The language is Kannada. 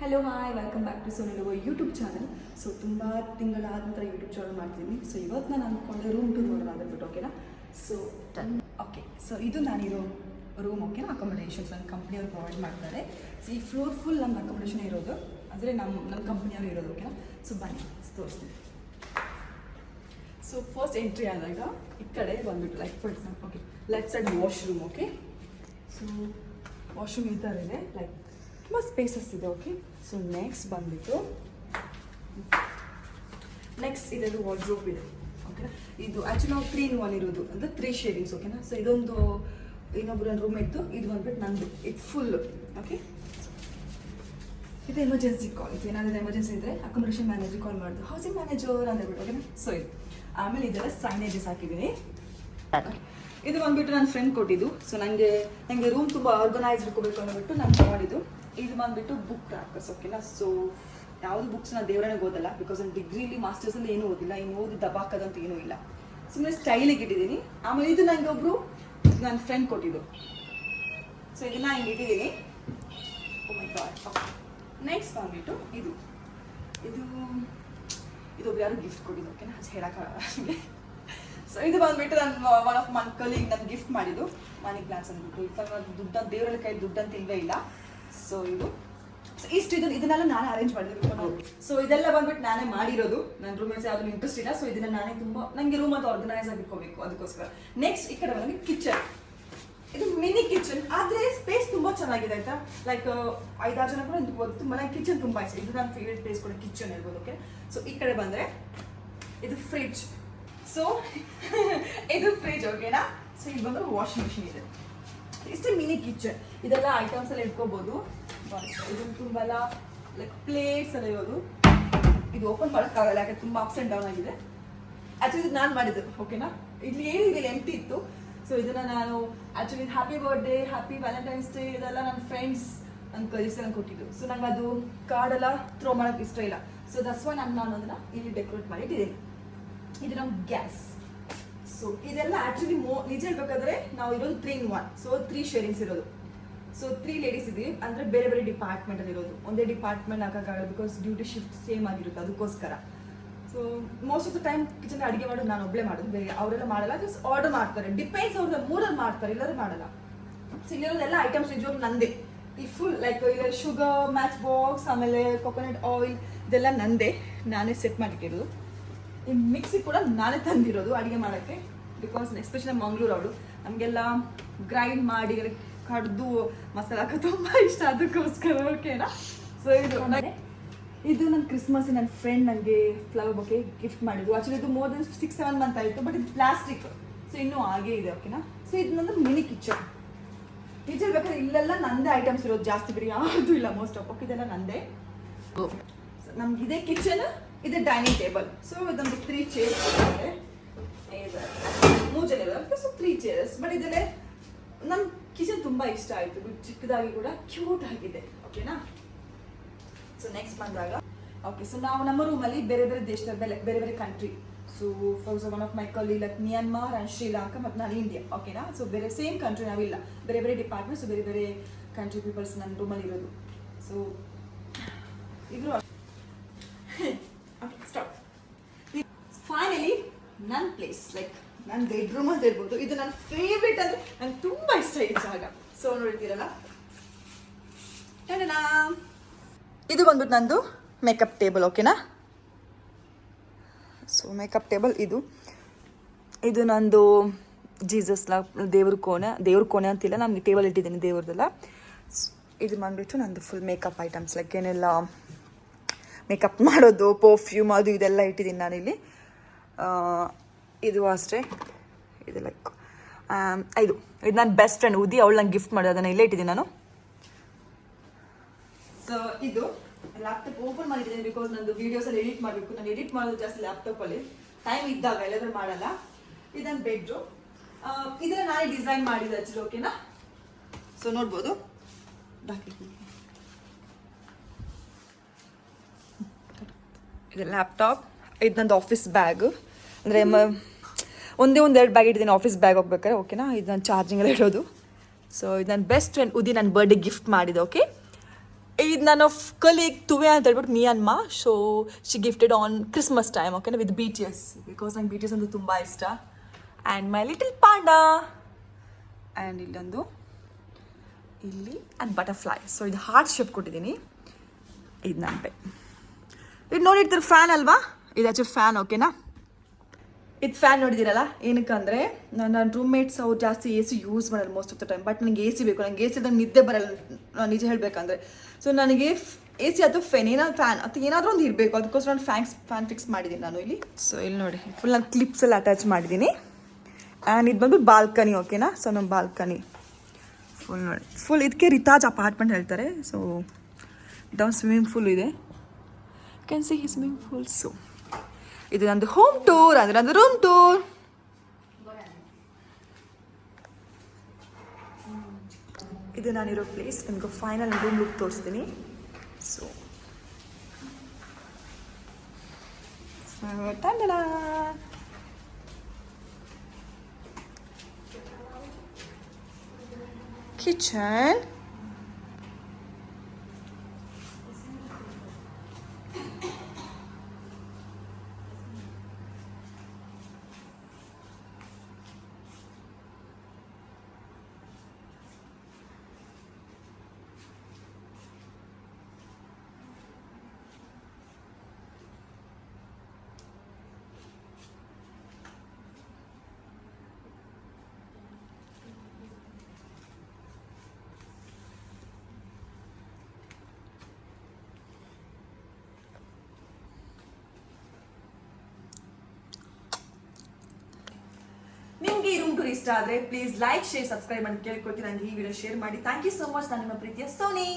Hello hi welcome back to Sonilo YouTube channel. So ತುಂಬ ತಿಂಗಳಾದ ನಂತರ ಯೂಟ್ಯೂಬ್ ಚಾನಲ್ ಮಾಡ್ತೀನಿ. ಸೊ ಇವತ್ತು ನಾನು ಅಂದ್ಕೊಂಡೆ ರೂಮ್ ಟೂರ್ ನೋಡೋಣ ಅಂದ್ಬಿಟ್ಟು, ಓಕೆನಾ? ಸೊ ಓಕೆ, ಸೊ ಇದು ನಾನಿರೋ ರೂಮ್, ಓಕೆನಾ? ಅಕಾಮಿಡೇಷನ್ಸ್ ನನ್ನ ಕಂಪ್ನಿಯವ್ರು ಪ್ರೊವೈಡ್ ಮಾಡ್ತಾರೆ. ಸೊ ಈ ಫ್ಲೋರ್ ಫುಲ್ ನಮ್ಮ ಅಕಾಮಿಡೇಷನ್ ಇರೋದು, ಅಂದರೆ ನಮ್ಮ ಕಂಪ್ನಿಯವರು ಇರೋದು, ಓಕೆನಾ? ಸೊ ಬನ್ನಿ ತೋರಿಸ್ತೀನಿ. ಸೊ ಫಸ್ಟ್ ಎಂಟ್ರಿ ಆದಾಗ ಈ ಕಡೆ ಬಂದುಬಿಟ್ಟು like for example, okay, left side washroom, okay? So washroom ಈ ಥರ ಇದೆ, ಲೈಕ್ ತುಂಬ ಸ್ಪೇಸಸ್ ಇದೆ, ಓಕೆ? ಸೊ ನೆಕ್ಸ್ಟ್ ಬಂದುಬಿಟ್ಟು ನೆಕ್ಸ್ಟ್ ಇದೆಲ್ಲ ವಾರ್ಡ್ರೋಬ್ ಇದೆ, ಓಕೆನಾ? ಇದು ಆ್ಯಕ್ಚುಲಿ ನಾವು 3-in-1 ಇರೋದು, ಅಂದರೆ 3 ಶೇರಿಂಗ್ಸ್, ಓಕೆನಾ? ಸೊ ಇದೊಂದು ಇನ್ನೊಬ್ಬರ ರೂಮ್ ಇತ್ತು, ಇದು ಬಂದ್ಬಿಟ್ಟು ನಂದು, ಇದು ಫುಲ್ಲು, ಓಕೆ? ಇದು ಎಮರ್ಜೆನ್ಸಿ ಕಾಲ್, ಇದು ಏನಾದರೂ ಎಮರ್ಜೆನ್ಸಿ ಇದ್ದರೆ ಅಕಾಮಿಡೇಷನ್ ಮ್ಯಾನೇಜರ್ ಕಾಲ್ ಮಾಡೋದು, ಹೌಸಿಂಗ್ ಮ್ಯಾನೇಜರ್ ಅಂತ ಹೇಳ್ಬಿಟ್ಟು, ಓಕೆನಾ? ಸೊ ಇದು ಆಮೇಲೆ ಇದೆಲ್ಲ ಸೈನೇಜಸ್ ಹಾಕಿದ್ದೀನಿ. ಇದು ಬಂದ್ಬಿಟ್ಟು ನನ್ನ ಫ್ರೆಂಡ್ ಕೊಟ್ಟಿದ್ದು. ಸೊ ನನಗೆ ರೂಮ್ ತುಂಬ ಆರ್ಗನೈಸ್ ಇಟ್ಕೋಬೇಕು ಅಂದ್ಬಿಟ್ಟು ನಾನು ತಗೊಂಡಿದ್ದು. ಇದು ಬಂದ್ಬಿಟ್ಟು ಬುಕ್ ಟ್ರ್ಯಾಕರ್ಸ್, ಓಕೆನಾ? ಸೊ ಯಾವುದು ಬುಕ್ಸ್ ನಾನು ದೇವರೇ ಓದಲ್ಲ, ಬಿಕಾಸ್ ನನ್ನ ಡಿಗ್ರಿಲಿ ಮಾಸ್ಟರ್ಸಲ್ಲಿ ಏನೂ ಓದಿಲ್ಲ, ಇನ್ನು ಓದಿ ದಬಾಕದಂತ ಏನೂ ಇಲ್ಲ, ಸುಮ್ಮನೆ ಸ್ಟೈಲಿಗೆ ಇಟ್ಟಿದ್ದೀನಿ. ಆಮೇಲೆ ಇದು ನನಗೆ ಒಬ್ಬರು ನನ್ನ ಫ್ರೆಂಡ್ ಕೊಟ್ಟಿದ್ದು. ಸೊ ಇದನ್ನ ಹಿಂಗೆ ಇಟ್ಟಿದ್ದೀನಿ. ಓ ಮೈ ಗಾಡ್. ಓಕೆ, ನೆಕ್ಸ್ಟ್ ಬಂದ್ಬಿಟ್ಟು ಇದೊಬ್ರು ಯಾರು ಗಿಫ್ಟ್ ಕೊಟ್ಟಿದ್ದು, ಓಕೆನಾ? ಅದು ಹೇಳೋಕ್ಕಾಗಲ್ಲ. ಸೊ ಇದು ಬಂದ್ಬಿಟ್ಟು ನನ್ನ ಒನ್ ಆಫ್ ಮನ್ ಕಲೀಗ್ ನನ್ನ ಗಿಫ್ಟ್ ಮಾಡಿದ್ದು, ಮನಿ ಪ್ಲಾನ್ಸ್ ಅಂದ್ಬಿಟ್ಟು. ಇವಾಗ ದುಡ್ಡು ದೇವರಲ್ಲಿ ಕೈ ದುಡ್ಡಂತ ಇಲ್ಲವೇ ಇಲ್ಲ. ಸೊ ಇದು ಇಷ್ಟು ಇದನ್ನೆಲ್ಲ ನಾನೇ ಅರೇಂಜ್ ಮಾಡಿದ್ದು. ಸೊ ಇದೆಲ್ಲ ಬಂದ್ಬಿಟ್ಟು ನಾನೇ ಮಾಡಿರೋದು. ನನ್ನ ರೂಮೇಟ್ಸ್ ಯಾವ್ದು ಇಂಟ್ರೆಸ್ಟ್ ಇಲ್ಲ. ಸೊ ಇದನ್ನ ನಾನೇ ತುಂಬ ನನಗೆ ರೂಮ್ ಅಂತ ಆರ್ಗನೈಸ್ ಆಗಿಟ್ಕೋಬೇಕು, ಅದಕ್ಕೋಸ್ಕರ. ನೆಕ್ಸ್ಟ್ ಈ ಕಡೆ ಬಂದು ಕಿಚನ್. ಇದು ಮಿನಿ ಕಿಚನ್, ಆದರೆ ಸ್ಪೇಸ್ ತುಂಬ ಚೆನ್ನಾಗಿದೆ, ಆಯ್ತಾ? ಲೈಕ್ 5-6 ಜನ ಕೂಡ ನಿಂತ್ಕೋಬೋದು. ತುಂಬ ನನಗೆ ಕಿಚನ್ ತುಂಬ ಇಷ್ಟ. ಇದು ನನ್ನ ಫೇವ್ರೇಟ್ ಪ್ಲೇಸ್ ಕೂಡ ಕಿಚನ್ ಇರ್ಬೋದು, ಓಕೆ? ಸೊ ಈ ಕಡೆ ಬಂದರೆ ಇದು ಫ್ರಿಡ್ಜ್. ಸೊ ಇದು ಫ್ರಿಡ್ಜ್, ಓಕೆನಾ? ಸೊ ಇಲ್ಲಿ ಬಂದ್ರೆ ವಾಷಿಂಗ್ ಮಿಷಿನ್ ಇದೆ. ಇಷ್ಟೇ ಮಿನಿ ಕಿಚನ್. ಇದೆಲ್ಲ ಐಟಮ್ಸ್ ಎಲ್ಲ ಇಟ್ಕೋಬಹುದು. ಇದು ತುಂಬ ಎಲ್ಲ ಲೈಕ್ ಪ್ಲೇಟ್ಸ್ ಎಲ್ಲ ಇರೋದು. ಇದು ಓಪನ್ ಮಾಡೋಕ್ಕಾಗಲ್ಲ, ಯಾಕೆ ತುಂಬ ಅಪ್ಸ್ ಆ್ಯಂಡ್ ಡೌನ್ ಆಗಿದೆ. ಆ್ಯಕ್ಚುಲಿ ಇದು ನಾನು ಮಾಡಿದ್ದು, ಓಕೆನಾ? ಇಲ್ಲಿ ಏನು ಇಲ್ಲಿ ಎಂಟಿ ಇತ್ತು. ಸೊ ಇದನ್ನ ನಾನು actually happy birthday, happy Valentine's day ಇದೆಲ್ಲ ನನ್ನ ಫ್ರೆಂಡ್ಸ್ ನನ್ನ ಕಲೀಗ್ಸ್ ಎಲ್ಲ ಕೊಟ್ಟಿದ್ದು. ಸೊ ನಂಗೆ ಅದು ಕಾರ್ಡೆಲ್ಲ ಥ್ರೋ ಮಾಡೋಕ್ಕೆ ಇಷ್ಟ ಇಲ್ಲ. ಸೊ ದಟ್ಸ್ ವೈ ನಾನು ಅದನ್ನು ಇಲ್ಲಿ ಡೆಕೋರೇಟ್ ಮಾಡಿ ಇಟ್ಟಿದ್ದೀನಿ. ಇದು ನಮ್ಮ ಗ್ಯಾಸ್. ಸೊ ಇದೆಲ್ಲ ಆ್ಯಕ್ಚುಲಿ ನಿಜ ಹೇಳ್ಬೇಕಾದ್ರೆ ನಾವು ಇರೋದು 3-in-1. ಸೊ 3 ಶೇರಿಂಗ್ಸ್ ಇರೋದು. ಸೊ 3 ಲೇಡೀಸ್ ಇದೀವಿ, ಅಂದರೆ ಬೇರೆ ಬೇರೆ ಡಿಪಾರ್ಟ್ಮೆಂಟಲ್ಲಿ ಇರೋದು. ಒಂದೇ ಡಿಪಾರ್ಟ್ಮೆಂಟ್ ಹಾಕೋಕ್ಕಾಗಲ್ಲ, ಬಿಕಾಸ್ ಡ್ಯೂಟಿ ಶಿಫ್ಟ್ ಸೇಮ್ ಆಗಿರುತ್ತೆ, ಅದಕ್ಕೋಸ್ಕರ. So most of the time kitchen ಅಡುಗೆ ಮಾಡೋದು ನಾನು ಒಬ್ಬಳೇ ಮಾಡೋದು, ಬೇರೆ ಅವರೆಲ್ಲ ಮಾಡಲ್ಲ, ಜಸ್ಟ್ ಆರ್ಡರ್ ಮಾಡ್ತಾರೆ. ಡಿಪೆಂಡ್ಸ್, ಅವ್ರ ಮೂರಲ್ಲಿ ಮಾಡ್ತಾರೆ, ಎಲ್ಲರೂ ಮಾಡಲ್ಲ. ಸೊ ಇಲ್ಲಿರೋದೆಲ್ಲ ಐಟಮ್ಸ್ ನಿಜವಾಗ್ಲೂ ನಂದೇ. ಈ ಫುಲ್ ಲೈಕ್ ಈಗ ಶುಗರ್, ಮ್ಯಾಚ್ ಬಾಕ್ಸ್, ಆಮೇಲೆ ಕೊಕೊನಟ್ ಆಯಿಲ್, ಇದೆಲ್ಲ ನಂದೇ, ನಾನೇ ಸೆಟ್ ಮಾಡಿಟ್ಟಿರೋದು. ಈ ಮಿಕ್ಸಿ ಕೂಡ ನಾನೇ ತಂದಿರೋದು ಅಡುಗೆ ಮಾಡೋಕ್ಕೆ, ಬಿಕಾಸ್ ಎಸ್ಪೆಷಲಿ ಮಂಗಳೂರು ಅವಳು, ನಮಗೆಲ್ಲ ಗ್ರೈಂಡ್ ಮಾಡಿ ಕಡ್ದು ಮಸಾಲ ಹಾಕೋದು ತುಂಬ ಇಷ್ಟ, ಅದಕ್ಕೋಸ್ಕರ, ಓಕೆನಾ? ಸೊ ಇದು ನನ್ನ ಕ್ರಿಸ್ಮಸ್ ನನ್ನ ಫ್ರೆಂಡ್ ನನಗೆ ಫ್ಲವರ್ ಬೊಕೆ ಗಿಫ್ಟ್ ಮಾಡಿದ್ರು. ಆ್ಯಕ್ಚುಲಿ ಇದು ಮೋರ್ ದೆನ್ 6-7 ಮಂತ್ ಆಯಿತು, ಬಟ್ ಇದು ಪ್ಲಾಸ್ಟಿಕ್. ಸೊ ಇನ್ನೂ ಹಾಗೇ ಇದೆ, ಓಕೆನಾ? ಸೊ ಇದು ನಂದು ಮಿನಿ ಕಿಚನ್. ನಿಜ ಹೇಳ್ಬೇಕಾದ್ರೆ ಇಲ್ಲೆಲ್ಲ ನಂದೇ ಐಟಮ್ಸ್ ಇರೋದು, ಜಾಸ್ತಿ ಬೇರೆ ಯಾವುದು ಇಲ್ಲ, ಮೋಸ್ಟ್ ಆಫ್ ಇದೆಲ್ಲ ನಂದೇ. ನಮ್ಗೆ ಇದೇ ಕಿಚನ್, ಇದೆ ಡೈನಿಂಗ್ ಟೇಬಲ್. ಸೊ ಇದೊಂದು 3 ಚೇರ್ಸ್ ಇದೆ, 3 ಜನ ಇರೋದು. So 3 chairs. ಬಟ್ ಇದಲ್ಲೇ ನಮ್ಮ ಕಿಚನ್ ತುಂಬ ಇಷ್ಟ ಆಯಿತು, ಚಿಕ್ಕದಾಗಿ ಕೂಡ ಕ್ಯೂಟ್ ಆಗಿದೆ, ಓಕೆನಾ? ಸೊ ನೆಕ್ಸ್ಟ್ ಬಂದಾಗ ಓಕೆ, ಸೊ ನಾವು ನಮ್ಮ ರೂಮಲ್ಲಿ ಬೇರೆ ಬೇರೆ ದೇಶದ ಬೇರೆ ಬೇರೆ country. So for example one of my colleague like Myanmar and Sri Lanka, ಮತ್ತು ನಾನು ಇಂಡಿಯಾ, ಓಕೆನಾ? ಸೊ ಬೇರೆ ಸೇಮ್ ಕಂಟ್ರಿ ನಾವಿಲ್ಲ, ಬೇರೆ ಬೇರೆ ಡಿಪಾರ್ಟ್ಮೆಂಟ್ಸ್, ಬೇರೆ ಬೇರೆ ಕಂಟ್ರಿ ಪೀಪಲ್ಸ್ ನನ್ನ ರೂಮಲ್ಲಿ ಇರೋದು. ಸೊ ಇವರು ಸ್ಟಾಪ್. ಫೈನಲಿ ನನ್ನ ಪ್ಲೇಸ್, ಲೈಕ್ ನನ್ನ ಬೆಡ್ರೂಮ್ ಅಂತ ಹೇಳ್ಬೋದು. ಇದು ನನ್ನ ಫೇವ್ರೇಟ್, ಅಂದರೆ ನಂಗೆ ತುಂಬ ಇಷ್ಟ ಈ ಜಾಗ. ಸೊ ನೋಡ್ತೀರಲ್ಲ, ಇದು ಬಂದ್ಬಿಟ್ಟು ನಂದು ಮೇಕಪ್ ಟೇಬಲ್, ಓಕೆನಾ? ಸೊ ಮೇಕಪ್ ಟೇಬಲ್ ಇದು ನಂದು ಜೀಸಸ್ ದೇವ್ರ ಕೋಣೆ ಅಂತಿಲ್ಲ, ನಮಗೆ ಟೇಬಲ್ ಇಟ್ಟಿದ್ದೀನಿ ದೇವ್ರದೆಲ್ಲ. ಇದು ಬಂದ್ಬಿಟ್ಟು ನಂದು ಫುಲ್ ಮೇಕಪ್ ಐಟಮ್ಸ್, ಲೈಕ್ ಏನೆಲ್ಲ ಮೇಕಪ್ ಮಾಡೋದು, ಪರ್ಫ್ಯೂಮ್, ಅದು ಇದೆಲ್ಲ ಇಟ್ಟಿದ್ದೀನಿ ನಾನಿಲ್ಲಿ. ಇದು ಅಷ್ಟೇ, ಇದು ಲೈಕ್ ಇದು ನನ್ನ ಬೆಸ್ಟ್ ಫ್ರೆಂಡ್ ಉದಿ, ಅವಳು ನಂಗೆ ಗಿಫ್ಟ್ ಮಾಡೋದು, ಅದನ್ನು ಇಲ್ಲೇ ಇಟ್ಟಿದ್ದೀನಿ ನಾನು. ಸೊ ಇದು ಲ್ಯಾಪ್ಟಾಪ್ ಓಪನ್ ಮಾಡಿದ್ದೀನಿ, ಬಿಕಾಸ್ ನಂದು ವೀಡಿಯೋಸ್ ಎಲ್ಲ ಎಡಿಟ್ ಮಾಡಬೇಕು. ನಾನು ಎಡಿಟ್ ಮಾಡೋದು ಜಾಸ್ತಿ ಲ್ಯಾಪ್ಟಾಪಲ್ಲಿ, ಟೈಮ್ ಇದ್ದಾಗ, ಎಲ್ಲಾದ್ರೂ ಮಾಡಲ್ಲ. ಇದನ್ನ ಬೆಡ್ರೂಮ್, ಇದನ್ನ ನಾನೇ ಡಿಸೈನ್ ಮಾಡಿದ್ದು ಆ್ಯಕ್ಚುಲಿ, ಓಕೆನಾ? ಸೊ ನೋಡ್ಬೋದು, ಇದು ಲ್ಯಾಪ್ಟಾಪ್, ಇದು ನಂದು ಆಫೀಸ್ ಬ್ಯಾಗ್, ಅಂದರೆ ಒಂದೇ 2 ಬ್ಯಾಗ್ ಇಟ್ಟಿದ್ದೀನಿ ಆಫೀಸ್ ಬ್ಯಾಗ್ ಹೋಗ್ಬೇಕಾದ್ರೆ, ಓಕೆನಾ? ಇದು ನಾನು ಚಾರ್ಜಿಂಗ್ ಎಲ್ಲ ಇಡೋದು. ಸೊ ಇದು ನನ್ನ ಬೆಸ್ಟ್ ಫ್ರೆಂಡ್ ಉದಿ ನನ್ನ ಬರ್ಡೇ ಗಿಫ್ಟ್ ಮಾಡಿದ್ದು, ಓಕೆ? ಇದು ಇದು ನನ್ನ ಕಲೀಗ್ ತುವೆ ಅಂತ ಹೇಳ್ಬಿಟ್ಟು ಮೀ ಅನ್ಮ. So she gifted on Christmas time, ಓಕೆನಾ, ವಿತ್ BTS, ಬಿಕಾಸ್ ನಂಗೆ BTS ಅಂದ್ರೆ ತುಂಬ ಇಷ್ಟ. And my little panda. And ಇಲ್ಲೊಂದು ಇಲ್ಲಿ ಆ್ಯಂಡ್ ಬಟರ್ಫ್ಲೈ. ಸೊ ಇದು ಹಾರ್ಟ್ ಶೇಪ್ ಕೊಟ್ಟಿದ್ದೀನಿ. ಇದು ನನ್ನ ಇದು ನೋಡಿರ್ತೀರ ಫ್ಯಾನ್ ಅಲ್ವಾ, ಇದು ಆ್ಯಕ್ಚುಲಿ ಫ್ಯಾನ್, ಓಕೆನಾ. ಇದು ಫ್ಯಾನ್ ನೋಡಿದ್ದೀರಲ್ಲ, ಏನಕ್ಕಂದರೆ ನನ್ನ ರೂಮ್ಮೇಟ್ಸ್ ಅವ್ರು ಜಾಸ್ತಿ AC ಯೂಸ್ ಮಾಡಲ್ಲ most of the time. But ನನಗೆ AC ಬೇಕು, ನನಗೆ AC ಇದ್ದಾಗ ನಿದ್ದೆ ಬರಲ್ಲ, ನಾನು ನಿಜ ಹೇಳಬೇಕಂದ್ರೆ. ಸೊ ನನಗೆ AC ಅಥವಾ ಫ್ಯಾನ್ ಅಥವಾ ಏನಾದರೂ ಒಂದು ಇರಬೇಕು, ಅದಕ್ಕೋಸ್ಕರ ನಾನು ಫ್ಯಾನ್ ಫಿಕ್ಸ್ ಮಾಡಿದ್ದೀನಿ ನಾನು ಇಲ್ಲಿ. ಸೊ ಇಲ್ಲಿ ನೋಡಿ, ಫುಲ್ ನಾನು ಕ್ಲಿಪ್ಸ್ ಎಲ್ಲ ಅಟ್ಯಾಚ್ ಮಾಡಿದ್ದೀನಿ. ಆ್ಯಂಡ್ ಇದು ಬಂದು ಬಾಲ್ಕನಿ, ಓಕೆನಾ. ಸೊ ನಮ್ಮ ಬಾಲ್ಕನಿ ಫುಲ್ ನೋಡಿ, ಫುಲ್ ಇದಕ್ಕೆ ರಿತಾಜ್ ಅಪಾರ್ಟ್ಮೆಂಟ್ ಹೇಳ್ತಾರೆ. ಸೊ ಡೌನ್ ಸ್ವಿಮ್ಮಿಂಗ್ ಪೂಲ್ ಇದೆ, can see swimming pool. So ಇದು ನಂದು ಹೋಮ್ ಟೂರ್, ಅಂದರೆ ನಂದು ರೂಮ್ ಟೂರ್. ಇದು ನಾನಿರೋ ಪ್ಲೇಸ್. ನಿಮಗೂ ಫೈನಲ್ ರೂಮ್ ಲುಕ್ ತೋರಿಸ್ತೀನಿ. ಸೊ ಟಂಡಲ ಕಿಚನ್. ನಿಮಗೆ ಈ ರೂಮ್ ಟೂರ್ ಇಷ್ಟ ಆದರೆ ಪ್ಲೀಸ್ ಲೈಕ್, ಶೇರ್, ಸಬ್ಸ್ಕ್ರೈಬ್ ಮಾಡಿ ಕೇಳ್ಕೊಳ್ತೀನಿ. ನನಗೆ ಈ ವಿಡಿಯೋ ಶೇರ್ ಮಾಡಿ. Thank you so much. ನಾನು ನಿಮ್ಮ ಪ್ರೀತಿಯ ಸೋನಿ.